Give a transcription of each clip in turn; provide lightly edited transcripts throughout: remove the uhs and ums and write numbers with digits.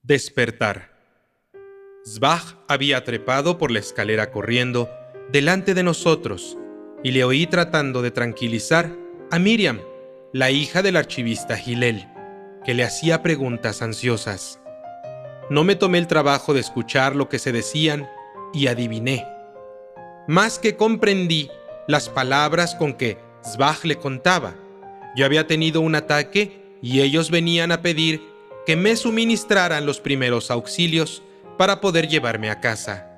Despertar. Svaj había trepado por la escalera corriendo delante de nosotros y le oí tratando de tranquilizar a Miriam, la hija del archivista Hillel, que le hacía preguntas ansiosas. No me tomé el trabajo de escuchar lo que se decían y adiviné. Más que comprendí las palabras con que Svaj le contaba. Yo había tenido un ataque y ellos venían a pedir que me suministraran los primeros auxilios para poder llevarme a casa.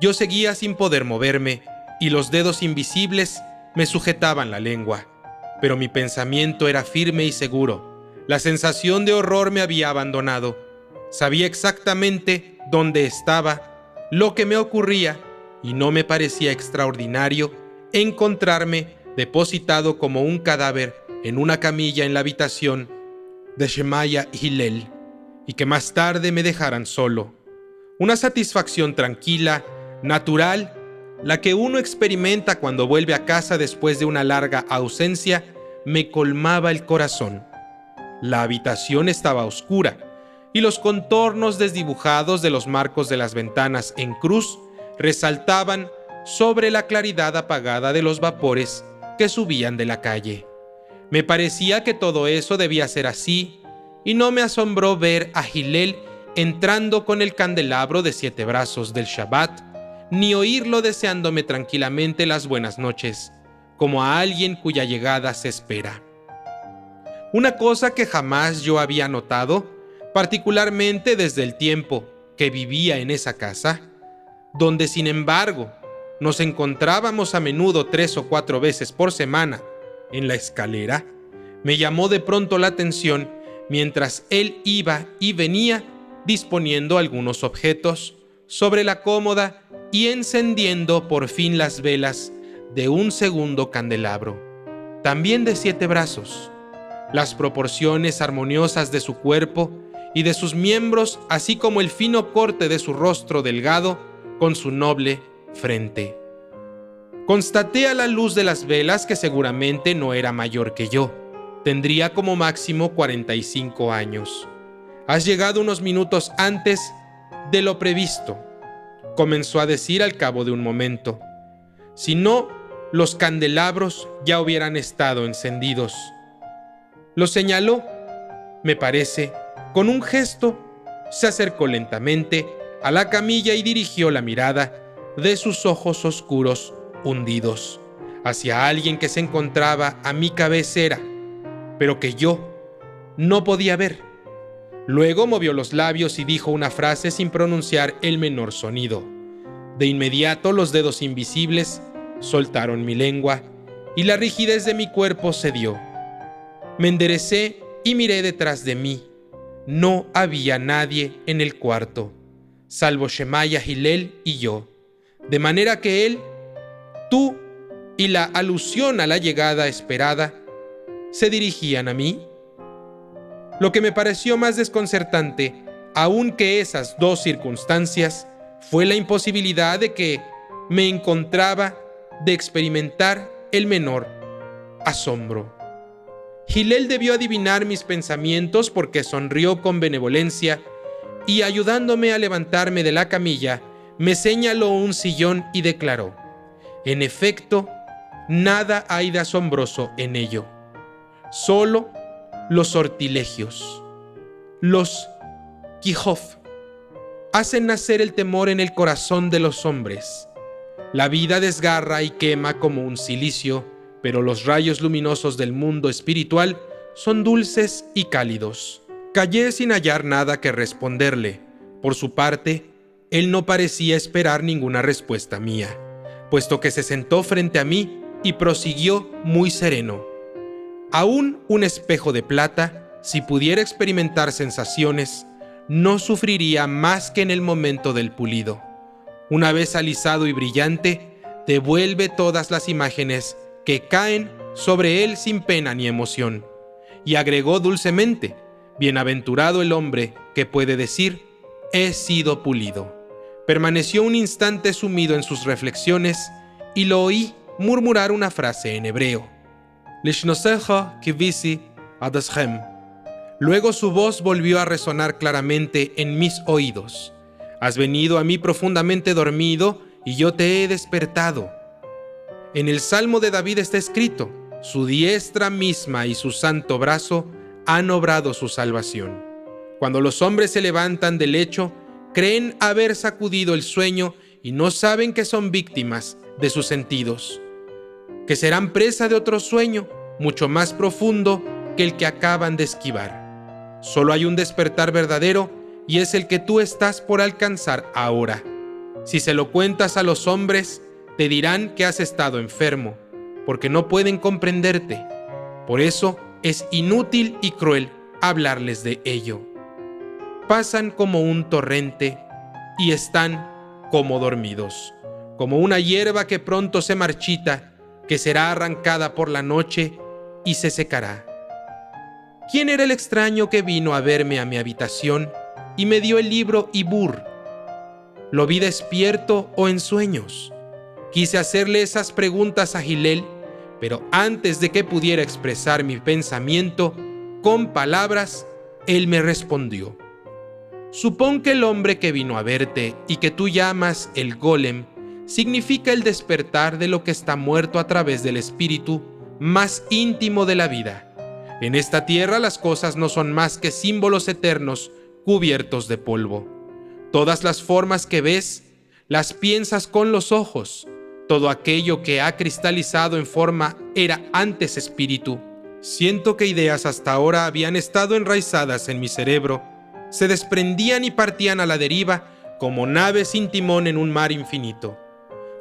Yo seguía sin poder moverme y los dedos invisibles me sujetaban la lengua, pero mi pensamiento era firme y seguro. La sensación de horror me había abandonado. Sabía exactamente dónde estaba, lo que me ocurría, y no me parecía extraordinario encontrarme depositado como un cadáver en una camilla en la habitación de Shemaya Hillel, y que más tarde me dejaran solo. Una satisfacción tranquila, natural, la que uno experimenta cuando vuelve a casa después de una larga ausencia, me colmaba el corazón. La habitación estaba oscura, y los contornos desdibujados de los marcos de las ventanas en cruz resaltaban sobre la claridad apagada de los vapores que subían de la calle. Me parecía que todo eso debía ser así, y no me asombró ver a Hillel entrando con el candelabro de 7 brazos del Shabbat, ni oírlo deseándome tranquilamente las buenas noches, como a alguien cuya llegada se espera. Una cosa que jamás yo había notado, particularmente desde el tiempo que vivía en esa casa, donde sin embargo nos encontrábamos a menudo 3 o 4 veces por semana en la escalera, me llamó de pronto la atención mientras él iba y venía disponiendo algunos objetos sobre la cómoda y encendiendo por fin las velas de un segundo candelabro, también de 7 brazos. Las proporciones armoniosas de su cuerpo y de sus miembros, así como el fino corte de su rostro delgado con su noble frente. Constaté a la luz de las velas que seguramente no era mayor que yo. Tendría como máximo 45 años. «Has llegado unos minutos antes de lo previsto», comenzó a decir al cabo de un momento. «Si no, los candelabros ya hubieran estado encendidos». Lo señaló, me parece, con un gesto, se acercó lentamente a la camilla y dirigió la mirada de sus ojos oscuros hundidos hacia alguien que se encontraba a mi cabecera, pero que yo no podía ver. Luego movió los labios y dijo una frase sin pronunciar el menor sonido. De inmediato los dedos invisibles soltaron mi lengua y la rigidez de mi cuerpo cedió. Me enderecé y miré detrás de mí. No había nadie en el cuarto, salvo Shemaya Hillel y yo, de manera que él, tú y la alusión a la llegada esperada se dirigían a mí. Lo que me pareció más desconcertante, aun que esas dos circunstancias, fue la imposibilidad de que me encontraba de experimentar el menor asombro. Hillel debió adivinar mis pensamientos porque sonrió con benevolencia y, ayudándome a levantarme de la camilla, me señaló un sillón y declaró: «En efecto, nada hay de asombroso en ello. Solo los sortilegios, los Kihov, hacen nacer el temor en el corazón de los hombres. La vida desgarra y quema como un cilicio, pero los rayos luminosos del mundo espiritual son dulces y cálidos». Callé sin hallar nada que responderle. Por su parte, él no parecía esperar ninguna respuesta mía, puesto que se sentó frente a mí y prosiguió muy sereno: «Aún un espejo de plata, si pudiera experimentar sensaciones, no sufriría más que en el momento del pulido. Una vez alisado y brillante, devuelve todas las imágenes que caen sobre él sin pena ni emoción». Y agregó dulcemente: «Bienaventurado el hombre que puede decir: he sido pulido». Permaneció un instante sumido en sus reflexiones y lo oí murmurar una frase en hebreo: «Lishnosecha kivisi adaschem». Luego su voz volvió a resonar claramente en mis oídos. Has venido a mí profundamente dormido y yo te he despertado. En el Salmo de David está escrito: su diestra misma y su santo brazo han obrado su salvación. Cuando los hombres se levantan del lecho, creen haber sacudido el sueño y no saben que son víctimas de sus sentidos, que serán presa de otro sueño mucho más profundo que el que acaban de esquivar. Solo hay un despertar verdadero y es el que tú estás por alcanzar ahora. Si se lo cuentas a los hombres, te dirán que has estado enfermo, porque no pueden comprenderte. Por eso es inútil y cruel hablarles de ello. Pasan como un torrente y están como dormidos, como una hierba que pronto se marchita, que será arrancada por la noche y se secará. ¿Quién era el extraño que vino a verme a mi habitación y me dio el libro Ibur? ¿Lo vi despierto o en sueños? Quise hacerle esas preguntas a Hillel, pero antes de que pudiera expresar mi pensamiento con palabras, él me respondió: supón que el hombre que vino a verte y que tú llamas el Golem significa el despertar de lo que está muerto a través del espíritu más íntimo de la vida. En esta tierra las cosas no son más que símbolos eternos cubiertos de polvo. Todas las formas que ves, las piensas con los ojos. Todo aquello que ha cristalizado en forma era antes espíritu. Siento que ideas hasta ahora habían estado enraizadas en mi cerebro, se desprendían y partían a la deriva como naves sin timón en un mar infinito.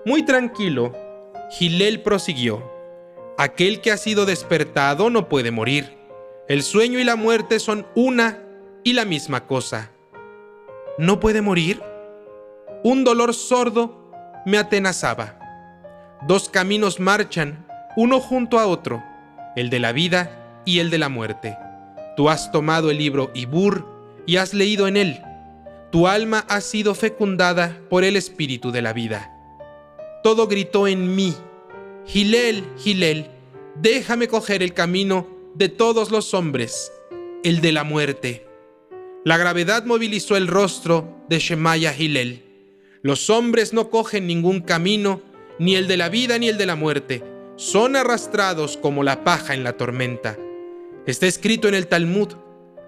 Muy tranquilo, Hillel prosiguió: aquel que ha sido despertado no puede morir. El sueño y la muerte son una y la misma cosa. ¿No puede morir? Un dolor sordo me atenazaba. Dos caminos marchan, uno junto a otro, el de la vida y el de la muerte. Tú has tomado el libro Ibur y has leído en él. Tu alma ha sido fecundada por el espíritu de la vida. Todo gritó en mí: Hillel, Hillel, déjame coger el camino de todos los hombres, el de la muerte. La gravedad movilizó el rostro de Shemaya Hillel. Los hombres no cogen ningún camino, ni el de la vida ni el de la muerte. Son arrastrados como la paja en la tormenta. Está escrito en el Talmud: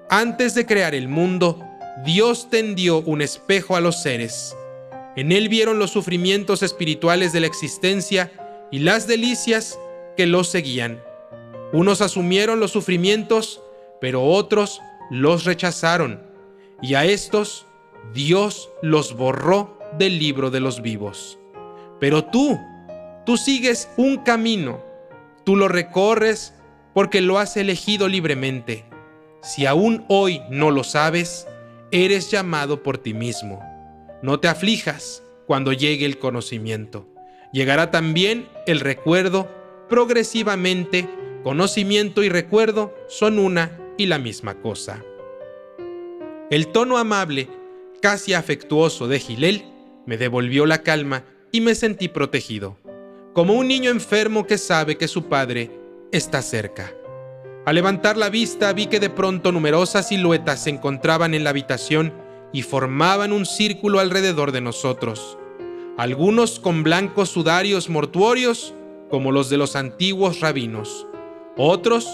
antes de crear el mundo, Dios tendió un espejo a los seres. En él vieron los sufrimientos espirituales de la existencia y las delicias que los seguían. Unos asumieron los sufrimientos, pero otros los rechazaron, y a estos Dios los borró del libro de los vivos. Pero tú sigues un camino, tú lo recorres porque lo has elegido libremente. Si aún hoy no lo sabes, eres llamado por ti mismo. No te aflijas cuando llegue el conocimiento. Llegará también el recuerdo progresivamente. Conocimiento y recuerdo son una y la misma cosa. El tono amable, casi afectuoso de Hillel me devolvió la calma y me sentí protegido, como un niño enfermo que sabe que su padre está cerca. Al levantar la vista vi que de pronto numerosas siluetas se encontraban en la habitación y formaban un círculo alrededor de nosotros. Algunos con blancos sudarios mortuorios, como los de los antiguos rabinos. Otros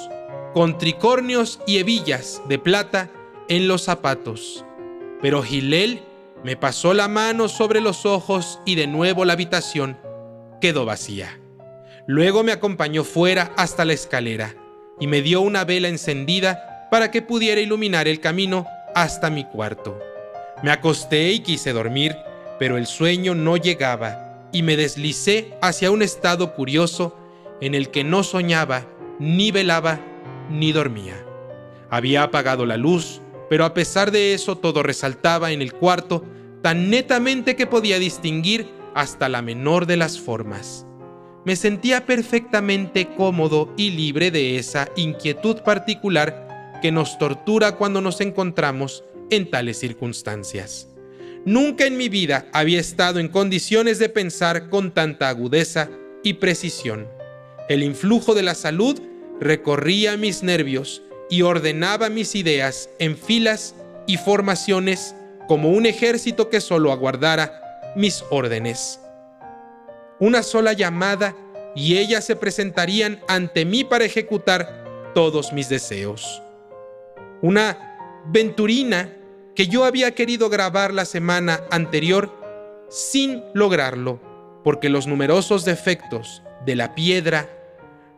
con tricornios y hebillas de plata en los zapatos. Pero Hillel me pasó la mano sobre los ojos y de nuevo la habitación quedó vacía. Luego me acompañó fuera hasta la escalera y me dio una vela encendida para que pudiera iluminar el camino hasta mi cuarto. Me acosté y quise dormir, pero el sueño no llegaba y me deslicé hacia un estado curioso en el que no soñaba, ni velaba, ni dormía. Había apagado la luz, pero a pesar de eso todo resaltaba en el cuarto tan netamente que podía distinguir hasta la menor de las formas. Me sentía perfectamente cómodo y libre de esa inquietud particular que nos tortura cuando nos encontramos en tales circunstancias. Nunca en mi vida había estado en condiciones de pensar con tanta agudeza y precisión. El influjo de la salud recorría mis nervios y ordenaba mis ideas en filas y formaciones como un ejército que solo aguardara mis órdenes. Una sola llamada y ellas se presentarían ante mí para ejecutar todos mis deseos. Una venturina que yo había querido grabar la semana anterior sin lograrlo, porque los numerosos defectos de la piedra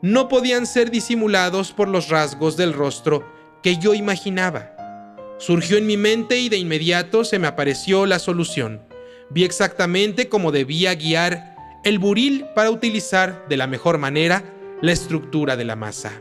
no podían ser disimulados por los rasgos del rostro que yo imaginaba. Surgió en mi mente y de inmediato se me apareció la solución. Vi exactamente cómo debía guiar el buril para utilizar de la mejor manera la estructura de la masa.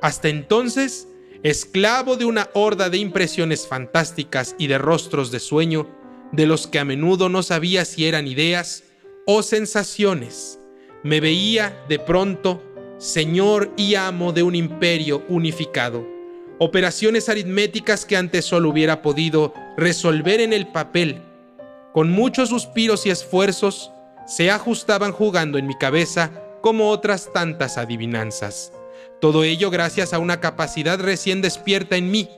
Hasta entonces, esclavo de una horda de impresiones fantásticas y de rostros de sueño, de los que a menudo no sabía si eran ideas o sensaciones, me veía de pronto señor y amo de un imperio unificado. Operaciones aritméticas que antes solo hubiera podido resolver en el papel, con muchos suspiros y esfuerzos, se ajustaban jugando en mi cabeza como otras tantas adivinanzas. Todo ello gracias a una capacidad recién despierta en mí,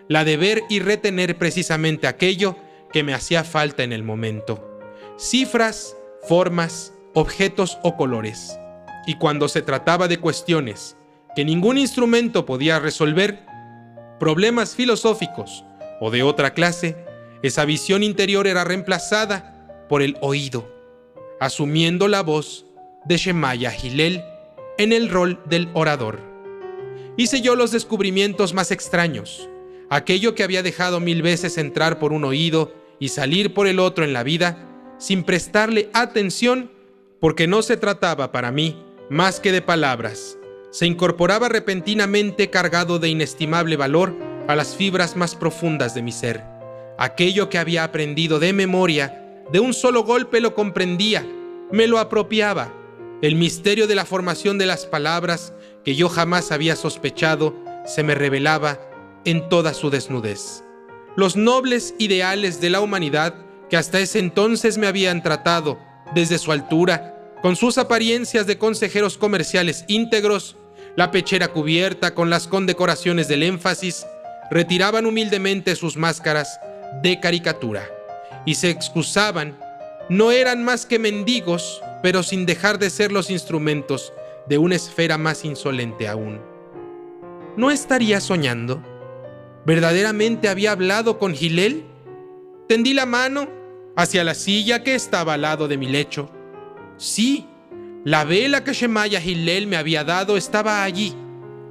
la de ver y retener precisamente aquello que me hacía falta en el momento. Cifras, formas, objetos o colores. Y cuando se trataba de cuestiones que ningún instrumento podía resolver, problemas filosóficos o de otra clase, esa visión interior era reemplazada por el oído, asumiendo la voz de Shemaya Hillel en el rol del orador. Hice yo los descubrimientos más extraños, aquello que había dejado 1000 veces entrar por un oído y salir por el otro en la vida, sin prestarle atención, porque no se trataba para mí más que de palabras. Se incorporaba repentinamente cargado de inestimable valor a las fibras más profundas de mi ser. Aquello que había aprendido de memoria, de un solo golpe lo comprendía, me lo apropiaba. El misterio de la formación de las palabras, que yo jamás había sospechado, se me revelaba en toda su desnudez. Los nobles ideales de la humanidad, que hasta ese entonces me habían tratado desde su altura, con sus apariencias de consejeros comerciales íntegros, la pechera cubierta con las condecoraciones del énfasis, retiraban humildemente sus máscaras de caricatura y se excusaban. No eran más que mendigos, pero sin dejar de ser los instrumentos de una esfera más insolente aún. ¿No estaría soñando? ¿Verdaderamente había hablado con Hillel? Tendí la mano hacia la silla que estaba al lado de mi lecho. Sí, la vela que Shemaya Hillel me había dado estaba allí,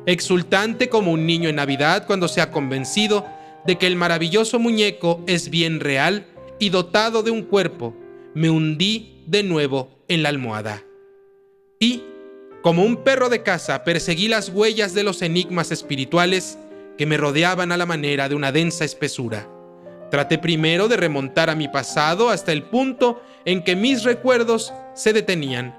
exultante como un niño en Navidad cuando se ha convencido de que el maravilloso muñeco es bien real y dotado de un cuerpo. Me hundí de nuevo en la almohada. Y, como un perro de caza, perseguí las huellas de los enigmas espirituales que me rodeaban a la manera de una densa espesura. Traté primero de remontar a mi pasado hasta el punto en que mis recuerdos se detenían.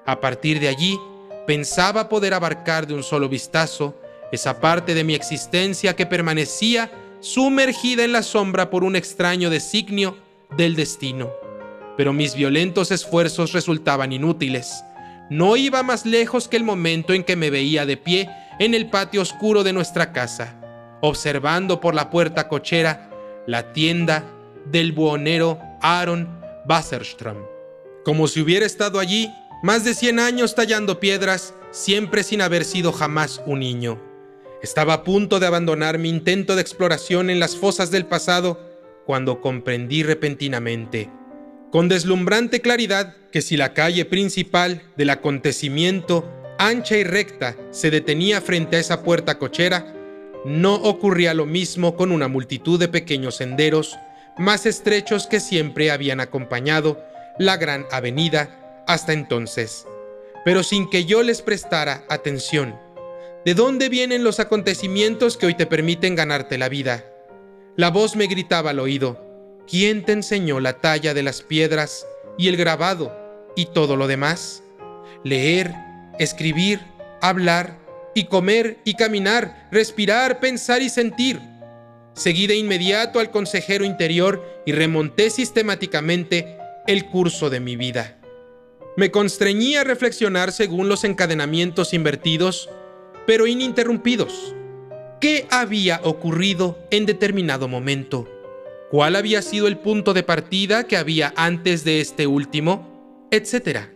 A partir de allí, pensaba poder abarcar de un solo vistazo esa parte de mi existencia que permanecía sumergida en la sombra por un extraño designio del destino. Pero mis violentos esfuerzos resultaban inútiles. No iba más lejos que el momento en que me veía de pie en el patio oscuro de nuestra casa, observando por la puerta cochera la tienda del buhonero Aaron Wasserström. Como si hubiera estado allí más de 100 años tallando piedras, siempre sin haber sido jamás un niño. Estaba a punto de abandonar mi intento de exploración en las fosas del pasado cuando comprendí repentinamente, con deslumbrante claridad, que si la calle principal del acontecimiento, ancha y recta, se detenía frente a esa puerta cochera, no ocurría lo mismo con una multitud de pequeños senderos más estrechos que siempre habían acompañado la gran avenida hasta entonces, pero sin que yo les prestara atención. ¿De dónde vienen los acontecimientos que hoy te permiten ganarte la vida? La voz me gritaba al oído: ¿quién te enseñó la talla de las piedras y el grabado y todo lo demás? Leer, escribir, hablar y comer y caminar, respirar, pensar y sentir. Seguí de inmediato al consejero interior y remonté sistemáticamente el curso de mi vida. Me constreñí a reflexionar según los encadenamientos invertidos, pero ininterrumpidos. ¿Qué había ocurrido en determinado momento? ¿Cuál había sido el punto de partida que había antes de este último? Etcétera.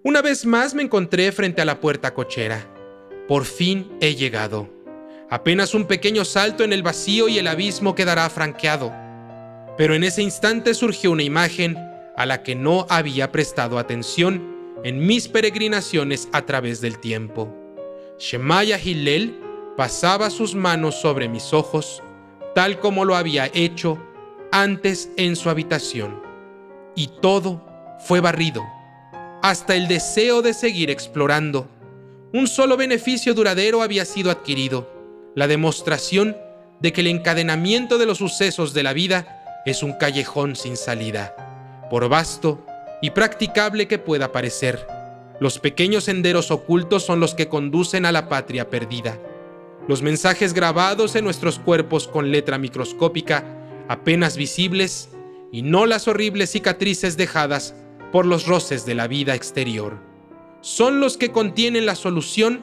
Una vez más me encontré frente a la puerta cochera. Por fin he llegado. Apenas un pequeño salto en el vacío y el abismo quedará franqueado. Pero en ese instante surgió una imagen a la que no había prestado atención en mis peregrinaciones a través del tiempo. Shemaya Hillel pasaba sus manos sobre mis ojos, tal como lo había hecho antes en su habitación. Y todo fue barrido, hasta el deseo de seguir explorando. Un solo beneficio duradero había sido adquirido: la demostración de que el encadenamiento de los sucesos de la vida es un callejón sin salida, por vasto y practicable que pueda parecer. Los pequeños senderos ocultos son los que conducen a la patria perdida. Los mensajes grabados en nuestros cuerpos con letra microscópica, apenas visibles, y no las horribles cicatrices dejadas por los roces de la vida exterior, son los que contienen la solución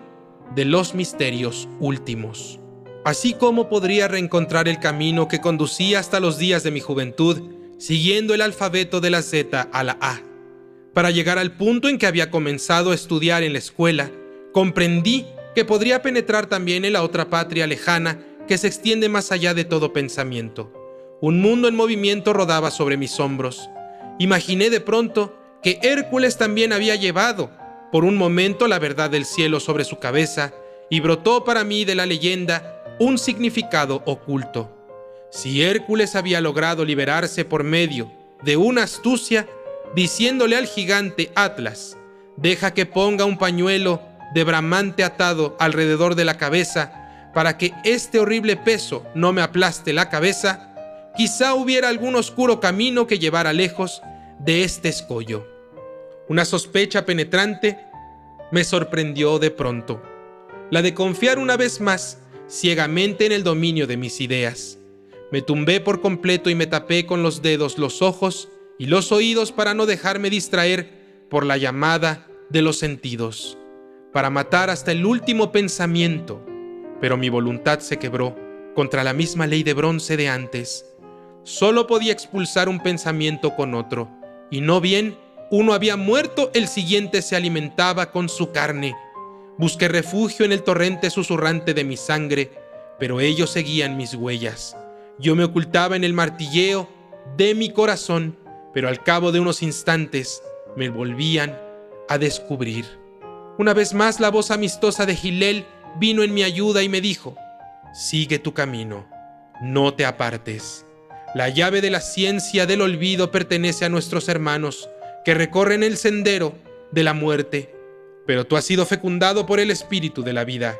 de los misterios últimos. Así como podría reencontrar el camino que conducía hasta los días de mi juventud, siguiendo el alfabeto de la Z a la A, para llegar al punto en que había comenzado a estudiar en la escuela, comprendí que podría penetrar también en la otra patria lejana que se extiende más allá de todo pensamiento. Un mundo en movimiento rodaba sobre mis hombros. Imaginé de pronto que Hércules también había llevado por un momento la verdad del cielo sobre su cabeza, y brotó para mí de la leyenda un significado oculto. Si Hércules había logrado liberarse por medio de una astucia, diciéndole al gigante Atlas: deja que ponga un pañuelo de bramante atado alrededor de la cabeza para que este horrible peso no me aplaste la cabeza, quizá hubiera algún oscuro camino que llevara lejos de este escollo. Una sospecha penetrante me sorprendió de pronto, la de confiar una vez más ciegamente en el dominio de mis ideas. Me tumbé por completo y me tapé con los dedos los ojos y los oídos para no dejarme distraer por la llamada de los sentidos, para matar hasta el último pensamiento. Pero mi voluntad se quebró contra la misma ley de bronce de antes. Solo podía expulsar un pensamiento con otro, y no bien uno había muerto, el siguiente se alimentaba con su carne. Busqué refugio en el torrente susurrante de mi sangre, pero ellos seguían mis huellas. Yo me ocultaba en el martilleo de mi corazón, pero al cabo de unos instantes me volvían a descubrir. Una vez más la voz amistosa de Hillel vino en mi ayuda y me dijo: sigue tu camino, no te apartes. La llave de la ciencia del olvido pertenece a nuestros hermanos que recorren el sendero de la muerte, pero tú has sido fecundado por el espíritu de la vida.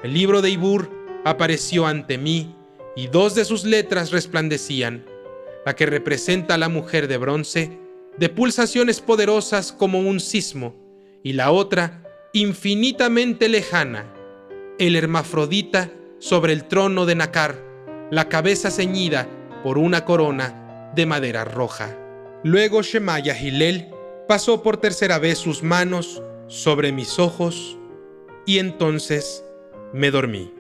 El libro de Ibur apareció ante mí y dos de sus letras resplandecían, la que representa a la mujer de bronce, de pulsaciones poderosas como un sismo, y la otra, infinitamente lejana, el hermafrodita sobre el trono de Nacar, la cabeza ceñida por una corona de madera roja. Luego Shemaya Hillel pasó por tercera vez sus manos sobre mis ojos y entonces me dormí.